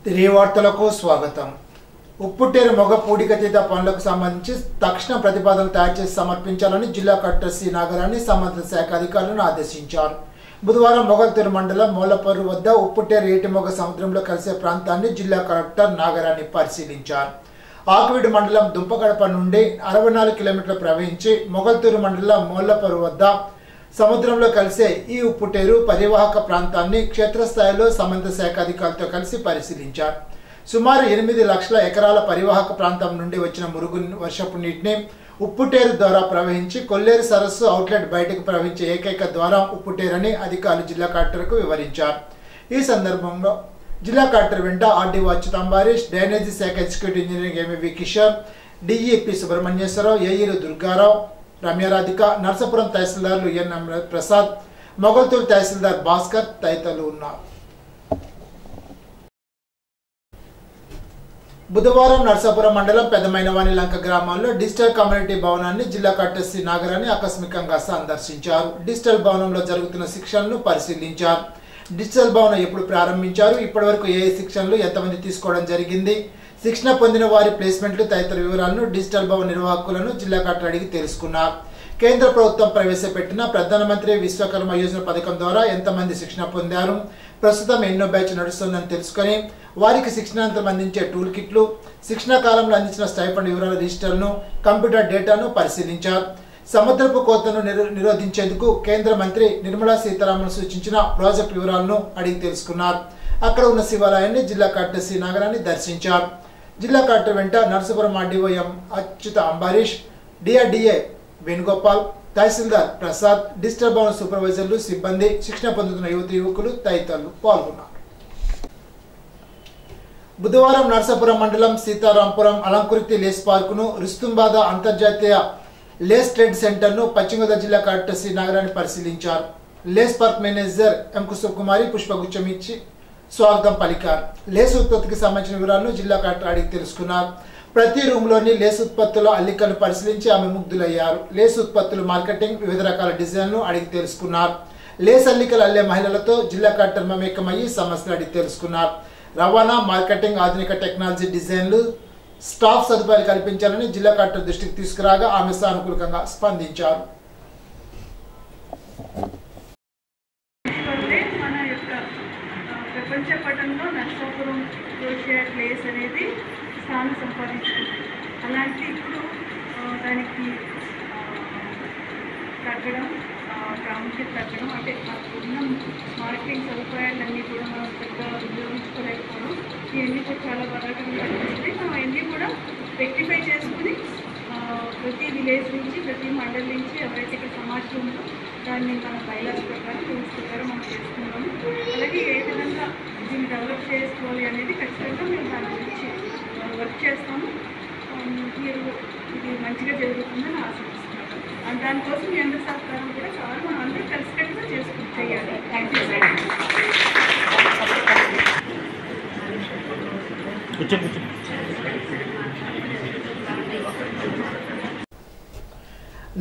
తిరిగి వార్తలకు స్వాగతం. ఉప్పుటేరు మొగ పూడికతీత పనులకు సంబంధించి తక్షణ ప్రతిపాదనలు తయారు చేసి సమర్పించాలని జిల్లా కలెక్టర్ సి నాగరాణి సంబంధిత శాఖ అధికారులను ఆదేశించారు. బుధవారం మొగల్తూరు మండలం మూలపర్రు వద్ద ఉప్పుటేరు ఏటిమొగ సముద్రంలో కలిసే ప్రాంతాన్ని జిల్లా కలెక్టర్ నాగరాణి పరిశీలించారు. ఆకువీడు మండలం దుంపగడప నుండి 64 కిలోమీటర్లు ప్రవహించి మొగల్తూరు మండలం మూలపర్రు వద్ద సముద్రంలో కలిసే ఈ ఉప్పుటేరు పరివాహక ప్రాంతాన్ని క్షేత్రస్థాయిలో సంబంధిత శాఖ అధికారులతో కలిసి పరిశీలించారు. సుమారు 8 లక్షల ఎకరాల పరివాహక ప్రాంతం నుండి వచ్చిన మురుగు వర్షపు నీటిని ఉప్పుటేరు ద్వారా ప్రవహించి కొల్లేరు సరస్సు అవుట్లెట్ బయటకు ప్రవహించే ఏకైక ద్వారం ఉప్పుటేరని అధికారులు జిల్లా కలెక్టర్కు వివరించారు. ఈ సందర్భంలో జిల్లా కలెక్టర్ వెంట ఆర్డీఓ అచ్యుతాంబారీష్, డ్రైనేజీ శాఖ executive engineering MV Kishore, DEP Subrahmanyeswararao, ఏఈలు దుర్గారావు, రమ్యరాధిక, నర్సాపురం తహసీల్దార్లు ఎన్ ప్రసాద్, మొగల్తూరు తహసీల్దార్ భాస్కర్ తదితరులు ఉన్నారు. బుధవారం నర్సాపురం మండలం పెద్దమైనవాణి లంక గ్రామంలో డిజిటల్ కమ్యూనిటీ భవనాన్ని జిల్లా కలెక్టర్ సి నాగరాణి ఆకస్మికంగా సందర్శించారు. డిజిటల్ భవనంలో జరుగుతున్న శిక్షణను పరిశీలించారు. డిజిటల్ భవనం ఎప్పుడు ప్రారంభించారు, ఇప్పటివరకు ఏ శిక్షణలు ఎంతమంది తీసుకోవడం జరిగింది, శిక్షణ పొందిన వారి ప్లేస్మెంట్లు తదితర వివరాలను డిజిటల్ భవన్ నిర్వాహకులను జిల్లా కలెక్టర్ అడిగి తెలుసుకున్నారు. కేంద్ర ప్రభుత్వం ప్రవేశపెట్టిన ప్రధానమంత్రి విశ్వకర్మ యోజన పథకం ద్వారా ఎంతమంది శిక్షణ పొందారు, ప్రస్తుతం ఎన్నో బ్యాచ్ నడుస్తుందని తెలుసుకొని వారికి శిక్షణాంతరం అందించే టూల్ కిట్లు, శిక్షణ కాలంలో అందించిన స్టైఫండ్ వివరాల రిజిస్టర్ను, కంప్యూటర్ డేటాను పరిశీలించారు. సముద్రపు కోతను నిరోధించేందుకు కేంద్ర మంత్రి నిర్మలా సీతారామన్ సూచించిన ప్రాజెక్టు వివరాలను అడిగి తెలుసుకున్నారు. అక్కడ ఉన్న శివాలయాన్ని జిల్లా కలెక్టర్ సి నాగరాణి దర్శించారు. జిల్లా కలెక్టర్ వెంట Narsapuram RDO M Achyuta Ambarish, DRDA Venugopal, tahsildar Prasad, digital Bhavan సూపర్వైజర్లు, సిబ్బంది, శిక్షణ పొందుతున్న యువకులు తదితరులు పాల్గొన్నారు. బుధవారం నర్సాపురం మండలం సీతారాంపురం అలంకుర్తి లేస్ పార్కును, రుస్తుంబాద అంతర్జాతీయ లేస్ ట్రేడ్ సెంటర్ను పశ్చిమ గోదావరి జిల్లా కలెక్టర్ సి నాగరాణి పరిశీలించారు. లేస్ పార్క్ మేనేజర్ ఎం కుసుకుమారి పుష్పగుచ్చం ఇచ్చి స్వాగతం పలికారు. లేస్ ఉత్పత్తికి సంబంధించిన వివరాలను జిల్లా కలెక్టర్ అడిగి తెలుసుకున్నారు. ప్రతి రూమ్లోని లేస్ ఉత్పత్తుల అల్లికలను పరిశీలించి ఆమె ముగ్ధులయ్యారు. లేస్ ఉత్పత్తులు మార్కెటింగ్, వివిధ రకాల డిజైన్లు అడిగి తెలుసుకున్నారు. లేస్ అల్లికలు అల్లే మహిళలతో జిల్లా కలెక్టర్ మమేకమయ్యి సమస్యలు అడిగి తెలుసుకున్నారు. రవాణా, మార్కెటింగ్, ఆధునిక టెక్నాలజీ డిజైన్లు, స్టాఫ్ సదుపాయాలు కల్పించాలని జిల్లా కలెక్టర్ దృష్టికి తీసుకురాగా ఆమె సానుకూలంగా స్పందించారు. ప్రపంచ పటంలో నర్సాపురం క్రోషియా లేస్ అనేది స్థానం సంపాదించుకుంది. అలాంటి ఇప్పుడు దానికి తగ్గడం, ప్రాముఖ్యత తగ్గడం, అంటే ఉన్న మార్కెటింగ్ సదుపాయాలన్నీ కూడా మనం పెద్దగా వినియోగించుకోలేకపోవడం, ఇవన్నీ కూడా చాలా బాధాకరంగా అనిపిస్తుంది. మనం అన్నీ కూడా రెక్టిఫై చేసుకుని ప్రతి విలేజ్ నుంచి, ప్రతి మండలి నుంచి ఎవరైతే ఇక్కడ సమాచారం ఉందో దాన్ని మన బైలాస్ ప్రకారం, రూల్స్ ప్రకారం మనం చేసుకున్నాము. అలాగే ఏ విధంగా దీన్ని డెవలప్ చేసుకోవాలి అనేది ఖచ్చితంగా మేము దాని గురించి వర్క్ చేస్తాము. మీరు ఇది మంచిగా జరుగుతుందని ఆశిస్తున్నాను. దానికోసం మీ అందరి సహకారం కూడా కావాలి. మనం అందరూ కలిసికట్టుగా చేయాలి. Thank you very much.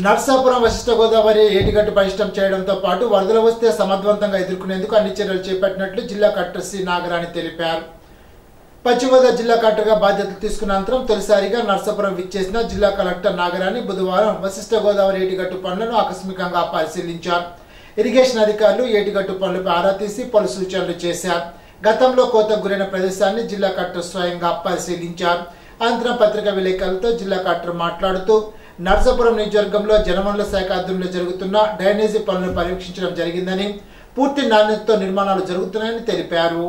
Narsapuram Vasishta Godavari ఏటిగట్టు పటిష్టం చేయడంతో పాటు వరదలు వస్తే సమర్థవంతంగా ఎదుర్కొనేందుకు అన్ని చర్యలు చేపట్టినట్లు జిల్లా కలెక్టర్ సి నాగరాణి తెలిపారు. పశ్చిమ గోదావరి జిల్లా కలెక్టర్గా బాధ్యతలు తీసుకున్న అనంతరం తొలిసారిగా నర్సాపురం విచ్చేసిన జిల్లా కలెక్టర్ నాగరాణి బుధవారం వశిష్ఠ గోదావరి ఏటిగట్టు పనులను ఆకస్మికంగా పరిశీలించారు. ఇరిగేషన్ అధికారులు ఏటిగట్టు పనులపై ఆరా తీసి పలు సూచనలు చేశారు. గతంలో కోతకు గురైన ప్రదేశాన్ని జిల్లా కలెక్టర్ స్వయంగా పరిశీలించారు. అనంతరం పత్రికా విలేకరులతో జిల్లా కలెక్టర్ మాట్లాడుతూ నర్సాపురం నియోజకవర్గంలో జలవనరుల శాఖ ఆధ్వర్యంలో జరుగుతున్న డ్రైనేజీ పనులను పర్యవేక్షించడం జరిగిందని, పూర్తి నాణ్యతతో నిర్మాణాలు జరుగుతున్నాయని తెలిపారు.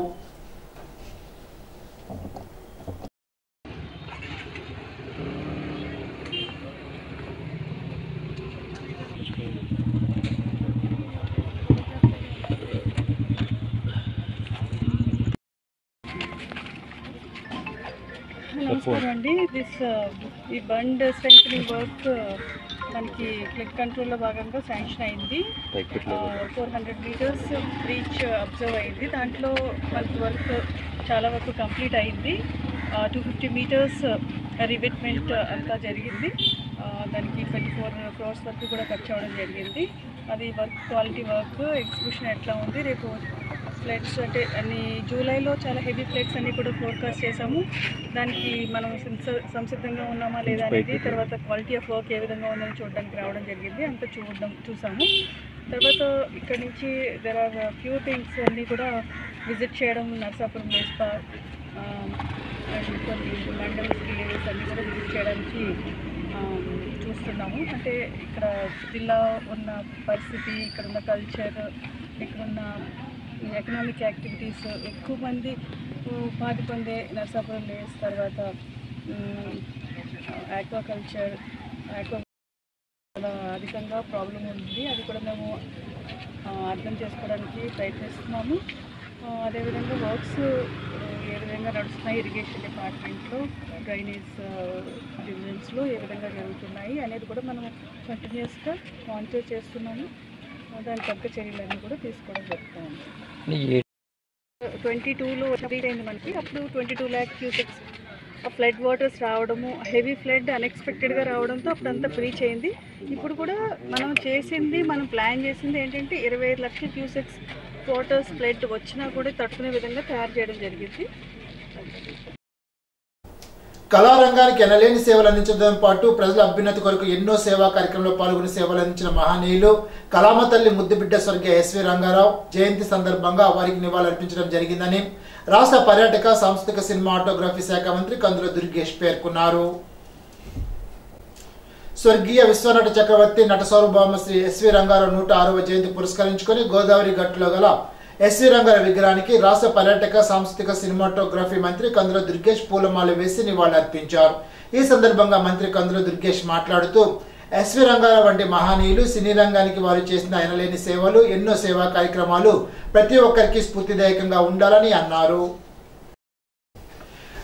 నమస్కారం అండి. ఈ బండ్ స్ట్రెంథనింగ్ వర్క్ మనకి ఫ్లడ్ కంట్రోల్లో భాగంగా శాంక్షన్ అయింది. 400 మీటర్స్ బ్రీచ్ అబ్జర్వ్ అయింది. దాంట్లో మనకి వర్క్ చాలా వరకు కంప్లీట్ అయింది. 250 మీటర్స్ రివెట్మెంట్ అంతా జరిగింది. దానికి 24 crores వరకు కూడా ఖర్చు అవ్వడం జరిగింది. అది వర్క్ క్వాలిటీ వర్క్ ఎగ్జిక్యూషన్ ఎట్లా ఉంది, రేపు ఫ్లడ్స్ అంటే అన్ని జూలైలో చాలా హెవీ ఫ్లడ్స్ అన్ని కూడా ఫోర్కాస్ట్ చేసాము. దానికి మనం సంసిద్ధంగా ఉన్నామా లేదా అనేది, తర్వాత క్వాలిటీ ఆఫ్ వర్క్ ఏ విధంగా ఉందని చూడడానికి రావడం జరిగింది. అంతా చూసాము. తర్వాత ఇక్కడ నుంచి దెర్ ఆర్ ఫ్యూ థింగ్స్ అన్నీ కూడా విజిట్ చేయడం, నర్సాపురం వేస్పా కొన్ని మండల్స్ విలేజెస్ అన్నీ కూడా విజిట్ చేయడానికి చూస్తున్నాము. అంటే ఇక్కడ జిల్లా ఉన్న పరిస్థితి, ఇక్కడ ఉన్న కల్చర్, ఇక్కడున్న ఎకనామిక్ యాక్టివిటీస్, ఎక్కువ మంది ఉపాధి పొందే నర్సాపురం లేస్, తర్వాత ఆక్వాకల్చర్, అధికంగా ప్రాబ్లం ఉంది. అది కూడా మేము అర్థం చేసుకోవడానికి ప్రయత్నిస్తున్నాము. అదేవిధంగా వర్క్స్ ఏ విధంగా నడుస్తున్నాయి, ఇరిగేషన్ డిపార్ట్మెంట్లో, డ్రైనేజ్ డివిజన్స్లో ఏ విధంగా జరుగుతున్నాయి అనేది కూడా మనం కంటిన్యూస్గా మానిటర్ చేస్తున్నాము. దాని తగ్గ చర్యలన్నీ కూడా తీసుకోవడం జరుగుతుంది. 22లో అయింది మనకి. అప్పుడు 22 lakh cusecs ఫ్లడ్ వాటర్స్ రావడము, హెవీ ఫ్లడ్ అన్ఎక్స్పెక్టెడ్గా రావడంతో అప్పుడంతా బ్రీచ్ అయింది. ఇప్పుడు కూడా మనం ప్లాన్ చేసింది ఏంటంటే 25 లక్షల క్యూసెక్స్ వాటర్స్ ఫ్లడ్ వచ్చినా కూడా తట్టుకునే విధంగా తయారు చేయడం జరిగింది. కళారంగానికి ఎనలేని సేవలు అందించడంతో పాటు ప్రజల అభ్యున్నతి కొరకు ఎన్నో సేవా కార్యక్రమంలో పాల్గొని సేవలు అందించిన మహనీయులు కళామ తల్లి ముద్దుబిడ్డ స్వర్గీయ ఎస్వి రంగారావు జయంతి సందర్భంగా వారికి నివాళులర్పించడం జరిగిందని రాష్ట్ర పర్యాటక సాంస్కృతిక సినిమాటోగ్రఫీ శాఖ మంత్రి కందుల దుర్గేష్ పేర్కొన్నారు. స్వర్గీయ విశ్వనట చక్రవర్తి నట సార్వభౌమ శ్రీ ఎస్వి రంగారావు 106వ జయంతి పురస్కరించుకొని గోదావరి గట్టులో గల ఎస్వి రంగారావు విగ్రహానికి రాష్ట్ర పర్యాటక సాంస్కృతిక సినిమాటోగ్రఫీ మంత్రి కందుల దుర్గేష్ పూలమాల వేసి నివాళులర్పించారు. ఈ సందర్భంగా మంత్రి కందుల దుర్గేష్ మాట్లాడుతూ ఎస్వి రంగారావు వంటి మహనీయులు సినీ రంగానికి వారు చేసిన ఎనలేని సేవలు, ఎన్నో సేవా కార్యక్రమాలు ప్రతి ఒక్కరికి స్ఫూర్తిదాయకంగా ఉండాలని అన్నారు.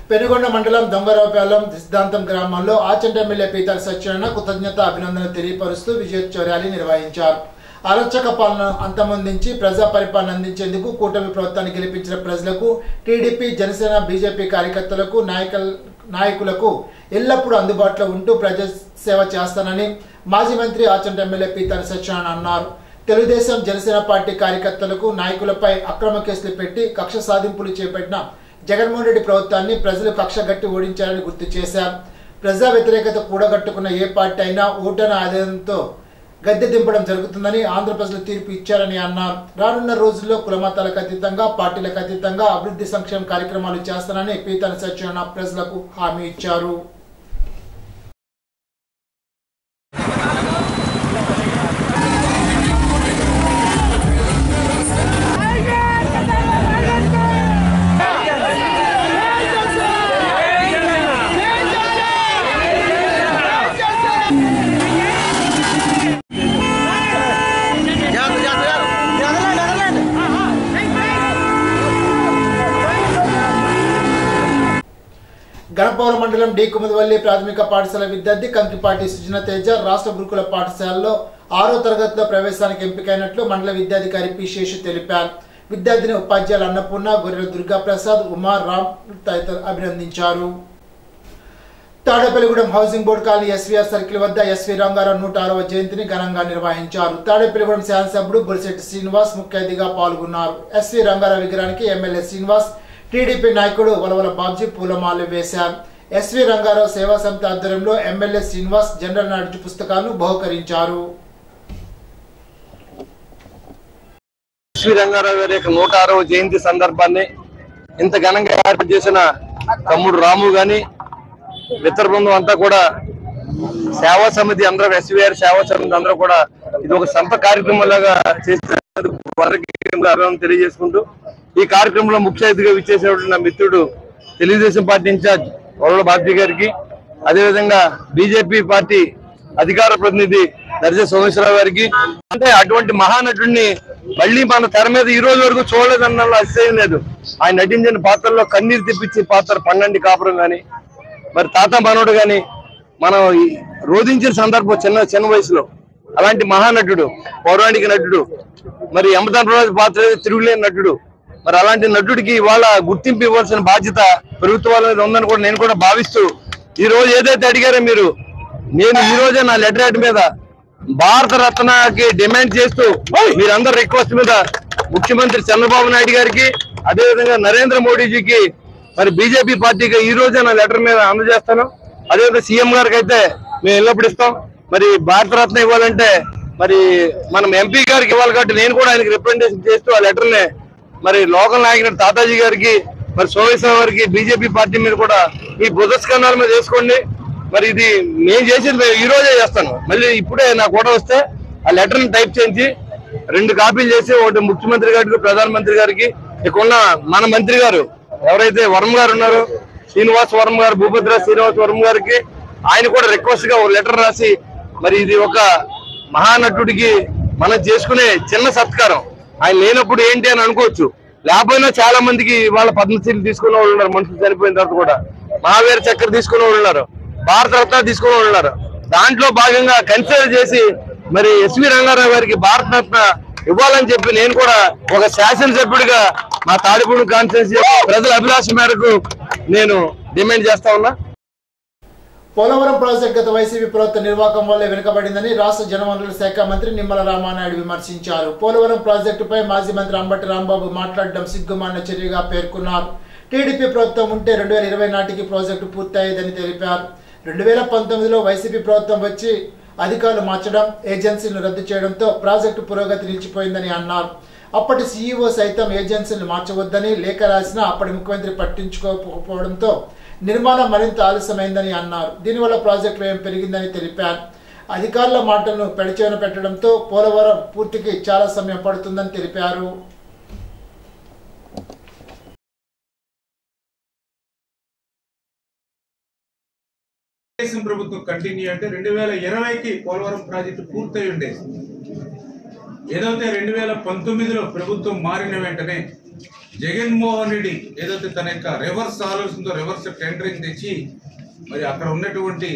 పెనుగొండ మండలం దొంగరావుపాలెం సిద్ధాంతం గ్రామంలో ఆచంట ఎమ్మెల్యే పీతల సత్యనారాయణ కృతజ్ఞత అభినందనలు తెలియపరుస్తూ విజయోత్సవ ర్యాలీ నిర్వహించారు. అరచక పాలన అంతమొందించి ప్రజా పరిపాలన అందించేందుకు కూటమి ప్రభుత్వాన్ని గెలిపించిన ప్రజలకు, టీడీపీ, జనసేన, బీజేపీ కార్యకర్తలకు, నాయకులకు ఎల్లప్పుడూ అందుబాటులో ఉంటూ ప్రజా సేవ చేస్తానని మాజీ మంత్రి ఆచంట ఎమ్మెల్యే పీతల సత్యనారాయణ అన్నారు. తెలుగుదేశం, జనసేన పార్టీ కార్యకర్తలకు, నాయకులపై అక్రమ కేసులు పెట్టి కక్ష సాధింపులు చేపట్టిన జగన్మోహన్ రెడ్డి ప్రభుత్వాన్ని ప్రజలు కక్ష గట్టి ఓడించారని గుర్తు చేశారు. ప్రజా వ్యతిరేకత కూడగట్టుకున్న ఏ పార్టీ అయినా ఓటమి ఆదాయంతో గద్దె దింపడం జరుగుతుందని ఆంధ్ర ప్రజలు తీర్పు ఇచ్చారని అన్నారు. రానున్న రోజుల్లో కులమతాలకు అతీతంగా, పార్టీలకు అతీతంగా అభివృద్ధి సంక్షేమ కార్యక్రమాలు చేస్తానని పీతల సత్యనారాయణ ప్రజలకు హామీ ఇచ్చారు. గణపవరం మండలం డి కుముదవల్లి ప్రాథమిక పాఠశాల విద్యార్థి కంకిపాటి సుజన తేజ రాష్ట్ర గురుకుల పాఠశాలలో 6వ తరగతిలో ప్రవేశానికి ఎంపికైనట్లు మండల విద్యాధికారి పి శేషు తెలిపారు. విద్యార్థిని ఉపాధ్యాయులు అన్నపూర్ణ, గొర్రెల దుర్గాప్రసాద్, ఉమార్ రామ్ తదితరులు అభినందించారు. Tadepalligudem housing board colony SVR circle వద్ద ఎస్వి రంగారావు 106వ జయంతిని ఘనంగా నిర్వహించారు. తాడేపల్లిగూడెం శాసనసభ్యుడు బొలిశెట్టి శ్రీనివాస్ ముఖ్య అతిథిగా పాల్గొన్నారు. ఎస్వి రంగారావు విగ్రహానికి ఎమ్మెల్యే శ్రీనివాస్, టీడీపీ నాయకుడు వలవల బాబ్జీ పూలమాలలు వేశారు. ఎస్వి రంగారావు సేవా సమితి ఆధ్వర్యంలో ఎమ్మెల్యే శ్రీనివాస్ జనరల్ నాలెడ్జ్ పుస్తకాలను బహుకరించారు. ఎస్వి రంగారావు గారి 106వ జయంతి సందర్భాన్ని ఇంత ఘనంగా ఏర్పాటు చేసిన తమ్ముడు రాము గాని మిత్ర బృందం అంతా కూడా సేవా సమితి అందరూ, ఎస్వీఆర్ సేవా సమితి అందరూ కూడా ఇది ఒక సంత కార్యక్రమంలాగా చేసినందుకు తెలియజేసుకుంటూ ఈ కార్యక్రమంలో ముఖ్య అతిథిగా విచ్చేసినటువంటి నా మిత్రుడు తెలుగుదేశం పార్టీ ఇన్ఛార్జ్ వరవల బాబ్జీ గారికి, అదేవిధంగా బీజేపీ పార్టీ అధికార ప్రతినిధి దర్శ సోమేశ్వరరావు గారికి, అంటే అటువంటి మహానటుడిని మళ్ళీ మన తెర మీద ఈ రోజు వరకు చూడలేదన్న అతిశయం లేదు. ఆయన నటించిన పాత్రల్లో కన్నీరు తెప్పించే పాత్ర పన్నండి కాపురం గాని, మరి తాత మనోడు గాని మనం రోధించిన సందర్భం చిన్న వయసులో. అలాంటి మహానటుడు, పౌరాణిక నటుడు, మరి యమధర్మరాజు పాత్ర తిరుగులేని నటుడు. మరి అలాంటి నటుడికి ఇవాళ గుర్తింపు ఇవ్వాల్సిన బాధ్యత ప్రభుత్వాల మీద ఉందని కూడా నేను కూడా భావిస్తూ, ఈ రోజు ఏదైతే అడిగారో మీరు, నేను ఈ రోజే నా లెటర్ హెడ్ మీద భారత రత్నకి డిమాండ్ చేస్తూ మీరందరూ రిక్వెస్ట్ మీద ముఖ్యమంత్రి చంద్రబాబు నాయుడు గారికి అదేవిధంగా నరేంద్ర మోడీజీకి మరి బీజేపీ పార్టీకి ఈ రోజే నా లెటర్ మీద అందజేస్తాను. అదేవిధంగా సీఎం గారికి అయితే మేము ఎల్లప్పుడు ఇస్తాం. మరి భారతరత్న ఇవ్వాలంటే మరి మనం ఎంపీ గారికి ఇవ్వాలి కాబట్టి నేను కూడా ఆయనకి రిప్రజెంటేషన్ చేస్తూ ఆ లెటర్ని మరి లోకల్ నాయకుడు తాతాజీ గారికి మరి సోమేశ్వర గారికి బీజేపీ పార్టీ మీద కూడా ఈ బుధస్కంధాల మీద వేసుకోండి. మరి ఇది నేను చేసేది ఈ రోజే చేస్తాను. మళ్ళీ ఇప్పుడే నాకు కూడా వస్తే ఆ లెటర్ని టైప్ చేయించి 2 కాపీలు చేసి ఒకటి ముఖ్యమంత్రి గారికి ప్రధానమంత్రి గారికి ఇక్కడున్న మన మంత్రి గారు ఎవరైతే వర్మ గారు ఉన్నారో శ్రీనివాస్ వర్మ గారు భూపతిరా శ్రీనివాస్ వర్మ గారికి ఆయన కూడా రిక్వెస్ట్ గా ఒక లెటర్ రాసి మరి ఇది ఒక మహానటుడికి మనం చేసుకునే చిన్న సత్కారం. ఆయన లేనప్పుడు ఏంటి అని అనుకోవచ్చు. లేకపోయినా చాలా మందికి వాళ్ళ పద్మశ్రీలు తీసుకున్న వాళ్ళు ఉన్నారు. మనుషులు చనిపోయిన తర్వాత కూడా మహావీర చక్ర తీసుకున్న వాళ్ళు ఉన్నారు, భారతరత్న తీసుకున్న వాళ్ళు ఉన్నారు. దాంట్లో భాగంగా కన్సిడర్ చేసి మరి ఎస్వి రంగారావు గారికి భారతరత్న ఇవ్వాలని చెప్పి నేను కూడా ఒక శాసనసభ్యుడిగా మా తాడిపూడి కాన్స్టిట్యున్సీ ప్రజల అభిలాష మేరకు నేను డిమాండ్ చేస్తా ఉన్నా. పోలవరం ప్రాజెక్టు గత వైసీపీ ప్రభుత్వ నిర్వాహకం వల్లే వెనుకబడిందని రాష్ట్ర జలవనరుల శాఖ మంత్రి నిమ్మల రామానాయుడు విమర్శించారు. పోలవరం ప్రాజెక్టుపై మాజీ మంత్రి అంబటి రాంబాబు మాట్లాడడం సిగ్గుమాలిన చర్యగా పేర్కొన్నారు. టీడీపీ ప్రభుత్వం ఉంటే 2020 నాటికి ప్రాజెక్టు పూర్తయ్యేదని తెలిపారు. 2019లో వైసీపీ ప్రభుత్వం వచ్చి అధికారులు మార్చడం, ఏజెన్సీలను రద్దు చేయడంతో ప్రాజెక్టు పురోగతి నిలిచిపోయిందని అన్నారు. అప్పటి సీఈఓ సైతం ఏజెన్సీలను మార్చవద్దని లేఖ రాసినా అప్పటి ముఖ్యమంత్రి పట్టించుకోకపోవడంతో నిర్మాణం మరింత ఆలస్యమైందని అన్నారు. దీనివల్ల ప్రాజెక్టు వ్యయం పెరిగిందని తెలిపారు. అధికారుల మాటలను పెడచెవిన పెట్టడంతో పోలవరం పూర్తికి చాలా సమయం పడుతుందని తెలిపారు. తెలుగుదేశం ప్రభుత్వం కంటిన్యూ అంటే 2020కి పోలవరం ప్రాజెక్టు పూర్తయి ఉండేది. ఏదైతే 2019లో ప్రభుత్వం మారిన వెంటనే జగన్మోహన్ రెడ్డి ఏదైతే తన యొక్క రివర్స్ ఆలోచనతో రివర్స్ టెండరింగ్ తెచ్చి మరి అక్కడ ఉన్నటువంటి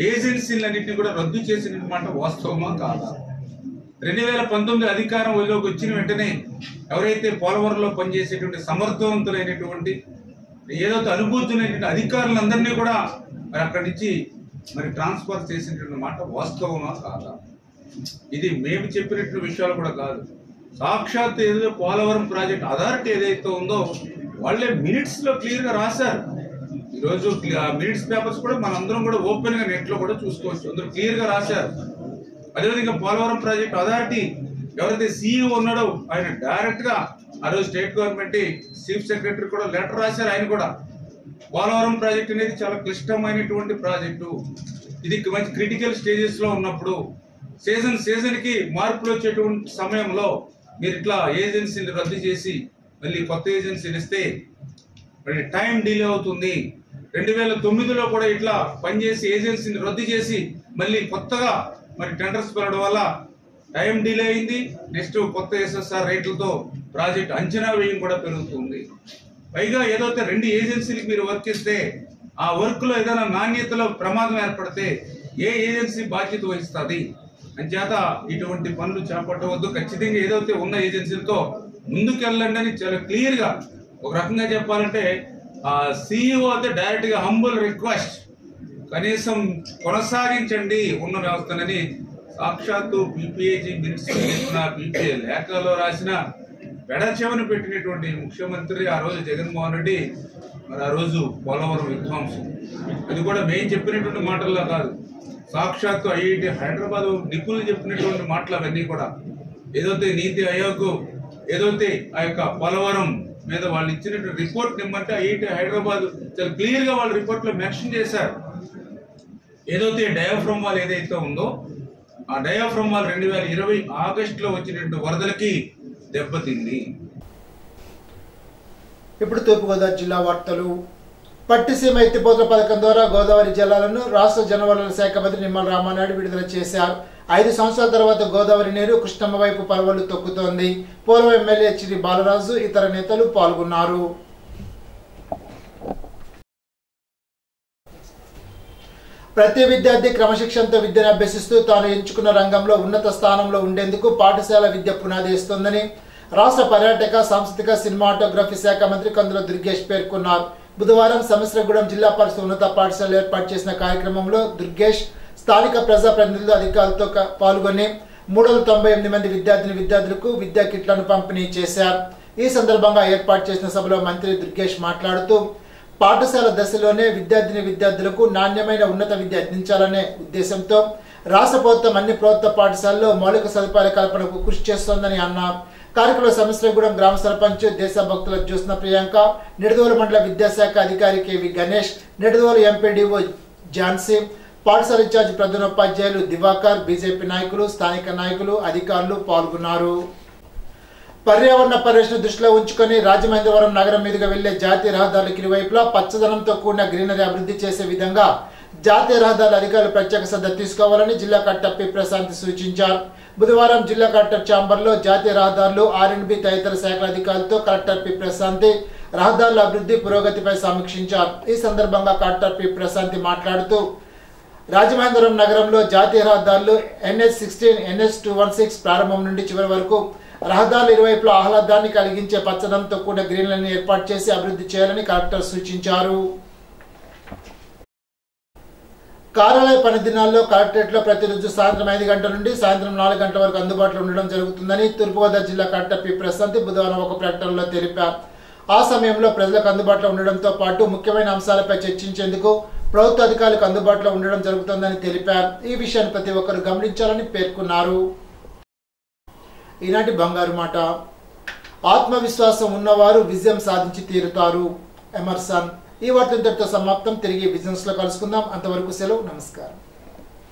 ఏజెన్సీలన్నింటినీ కూడా రద్దు చేసిన మాట వాస్తవమా కాదా? 2019 అధికారం వదిలోకి వచ్చిన వెంటనే ఎవరైతే పోలవరంలో పనిచేసేటువంటి సమర్థవంతులైనటువంటి ఏదైతే అనుభూతులైనటువంటి అధికారులందరినీ కూడా మరి అక్కడి నుంచి మరి ట్రాన్స్ఫర్ చేసినటువంటి మాట వాస్తవమా కాదా? ఇది మేము చెప్పినటువంటి విషయాలు కూడా కాదు. సాక్షాత్ ఏదో పోలవరం ప్రాజెక్ట్ అథారిటీ ఏదైతే ఉందో వాళ్ళే మినిట్స్ లో క్లియర్ గా రాశారు. ఈరోజు మినిట్స్ పేపర్స్ కూడా మనందరం కూడా ఓపెన్ గా నెట్ లో కూడా చూసుకోవచ్చు. అందరూ క్లియర్ గా రాశారు. అదేవిధంగా పోలవరం ప్రాజెక్ట్ అథారిటీ ఎవరైతే సీఈఓ ఉన్నాడో ఆయన డైరెక్ట్ గా ఆ రోజు స్టేట్ గవర్నమెంట్ చీఫ్ సెక్రటరీ కూడా లెటర్ రాశారు. ఆయన కూడా పోలవరం ప్రాజెక్ట్ అనేది చాలా క్లిష్టమైనటువంటి ప్రాజెక్టు, ఇది మంచి క్రిటికల్ స్టేజెస్ లో ఉన్నప్పుడు సీజన్ కి మార్పులు వచ్చేటువంటి సమయంలో మీరు ఇట్లా ఏజెన్సీని రద్దు చేసి మళ్ళీ కొత్త ఏజెన్సీని ఇస్తే మరి టైం డిలే అవుతుంది. 2009లో కూడా ఇట్లా పనిచేసి ఏజెన్సీని రద్దు చేసి మళ్ళీ కొత్తగా మరి టెండర్స్ పెరగడం వల్ల టైం డిలే అయింది. నెక్స్ట్ కొత్త ఎస్ఎస్ఆర్ రేట్లతో ప్రాజెక్ట్ అంచనా వ్యయం కూడా పెరుగుతుంది. పైగా ఏదైతే 2 ఏజెన్సీలకు మీరు వర్క్ ఇస్తే ఆ వర్క్ లో ఏదైనా నాణ్యతలో ప్రమాదం ఏర్పడితే ఏ ఏజెన్సీ బాధ్యత వహిస్తుంది? అంచేత ఇటువంటి పనులు చేపట్టవద్దు. ఖచ్చితంగా ఏదైతే ఉన్న ఏజెన్సీలతో ముందుకెళ్ళండి అని చాలా క్లియర్ గా ఒక రకంగా చెప్పాలంటే ఆ సీఈఓ అయితే డైరెక్ట్ గా హంబుల్ రిక్వెస్ట్ కనీసం కొనసాగించండి ఉన్న వ్యవస్థనని సాక్షాత్తు పీపీఏజీ పీపీఏ లేఖలో రాసిన పెడచెవను పెట్టినటువంటి ముఖ్యమంత్రి ఆ రోజు జగన్మోహన్ రెడ్డి. మరి ఆ రోజు పోలవరం విధ్వంసం అది కూడా మేము చెప్పినటువంటి మాటల్లో కాదు, సాక్షాత్తు ఐఐటి హైదరాబాద్ నిపుణులు చెప్పినటువంటి మాటలు అవన్నీ కూడా. ఏదైతే నీతి ఆయోగ్ ఏదైతే ఆ యొక్క పోలవరం మీద వాళ్ళు ఇచ్చినటువంటి రిపోర్ట్ నిమ్మంటే ఐఐటి హైదరాబాద్ చాలా క్లియర్ గా వాళ్ళ రిపోర్ట్ లో మెన్షన్ చేశారు. ఏదైతే డయాఫ్రమ్ వాల్ ఏదైతే ఉందో ఆ డయాఫ్రమ్ వాల్ 2020 ఆగస్టులో వచ్చినటువంటి వరదలకి దెబ్బతింది. ఇప్పుడు తూర్పుగోదావరి జిల్లా వార్తలు. పట్టిసీమ ఎత్తిపోతల పథకం ద్వారా గోదావరి జలాలను రాష్ట్ర జలవనరుల శాఖ మంత్రి నిమ్మల రామానాయుడు విడుదల చేశారు. 5 సంవత్సరాల తర్వాత గోదావరి నీరు కృష్ణమ్మ వైపు పరవళ్లు తొక్కుతోంది. పూర్వ ఎమ్మెల్యే చిరి బాలరాజు ఇతర నేతలు పాల్గొన్నారు. ప్రతి విద్యార్థి క్రమశిక్షణతో విద్యను అభ్యసిస్తూ తాను ఎంచుకున్న రంగంలో ఉన్నత స్థానంలో ఉండేందుకు పాఠశాల విద్య పునాది ఇస్తుందని రాష్ట్ర పర్యాటక సాంస్కృతిక సినిమాటోగ్రఫీ శాఖ మంత్రి కందుల దుర్గేష్ పేర్కొన్నారు. బుధవారం సమస్రగూడెం జిల్లా పరిషత్ ఉన్నత పాఠశాల ఏర్పాటు చేసిన కార్యక్రమంలో దుర్గేష్ స్థానిక ప్రజాప్రతినిధులు అధికారులతో పాల్గొని 398 మంది విద్యార్థులకు విద్యా కిట్లను పంపిణీ చేశారు. ఈ సందర్భంగా ఏర్పాటు చేసిన సభలో మంత్రి దుర్గేష్ మాట్లాడుతూ పాఠశాల దశలోనే విద్యార్థులకు నాణ్యమైన ఉన్నత విద్య అందించాలనే ఉద్దేశంతో రాష్ట్ర ప్రభుత్వం అన్ని ప్రభుత్వ పాఠశాలల్లో మౌలిక సదుపాయాల కల్పనకు కృషి చేస్తోందని అన్నారు. కార్యక్రమంలో సమశ్రీగూడెం గ్రామ సర్పంచ్ దేశభక్తుల జ్యోత్స్న ప్రియాంక, నిడదవోలు మండల విద్యాశాఖ అధికారి కెవి గణేష్, నిడదవోలు ఎంపీడీఓ ఝాన్సీ, పాఠశాల ఇన్ఛార్జి ప్రధానోపాధ్యాయులు దివాకర్, బీజేపీ నాయకులు, స్థానిక నాయకులు, అధికారులు పాల్గొన్నారు. పర్యావరణ పరిరక్షణ దృష్టిలో ఉంచుకొని రాజమహేంద్రవరం నగరం మీదుగా వెళ్లే జాతీయ రహదారులకు ఇరువైపులా పచ్చదనంతో కూడిన గ్రీనరీ అభివృద్ధి చేసే విధంగా జాతీయ రహదారుల అధికారులు ప్రత్యేక శ్రద్ధ తీసుకోవాలని జిల్లా కలెక్టర్ పి ప్రశాంత్ సూచించారు. బుధవారం జిల్లా కలెక్టర్ ఛాంబర్లో జాతీయ రహదారులు, ఆర్ఎండ్బి తదితర శాఖల అధికారులతో కలెక్టర్ పి ప్రశాంత్ రహదారుల అభివృద్ధి పురోగతిపై సమీక్షించారు. ఈ సందర్భంగా కలెక్టర్ పి ప్రశాంత్ మాట్లాడుతూ రాజమహేంద్రవరం నగరంలో జాతీయ రహదారులు NH16, NH216 ప్రారంభం నుండి చివరి వరకు రహదారుల ఇరువైపులా ఆహ్లాదాన్ని కలిగించే పచ్చదనంతో కూడిన గ్రీనరీని ఏర్పాటు చేసి అభివృద్ధి చేయాలని కలెక్టర్ సూచించారు. కార్యాలయ పని దినాల్లో కలెక్టరేట్లో ప్రతిరోజు సాయంత్రం 5 గంటల నుండి సాయంత్రం 4 గంటల వరకు అందుబాటులో ఉండడం జరుగుతుందని తూర్పుగోదావరి జిల్లా కలెక్టర్ పి ప్రశాంత్ బుధవారం ఒక ప్రకటనలో తెలిపారు. ఆ సమయంలో ప్రజలకు అందుబాటులో ఉండడంతో పాటు ముఖ్యమైన అంశాలపై చర్చించేందుకు ప్రభుత్వ అధికారులకు అందుబాటులో ఉండడం జరుగుతుందని తెలిపారు. ఈ విషయాన్ని ప్రతి ఒక్కరు గమనించాలని పేర్కొన్నారు. ఈనాటి బంగారు మాట, ఆత్మవిశ్వాసం ఉన్నవారు విజయం సాధించి తీరుతారు. ఎమర్సన్. ఈ వార్తలతో సమాప్తం. తిరిగి బిజినెస్ లో కలుసుకుందాం. అంతవరకు సెలవు. నమస్కారం.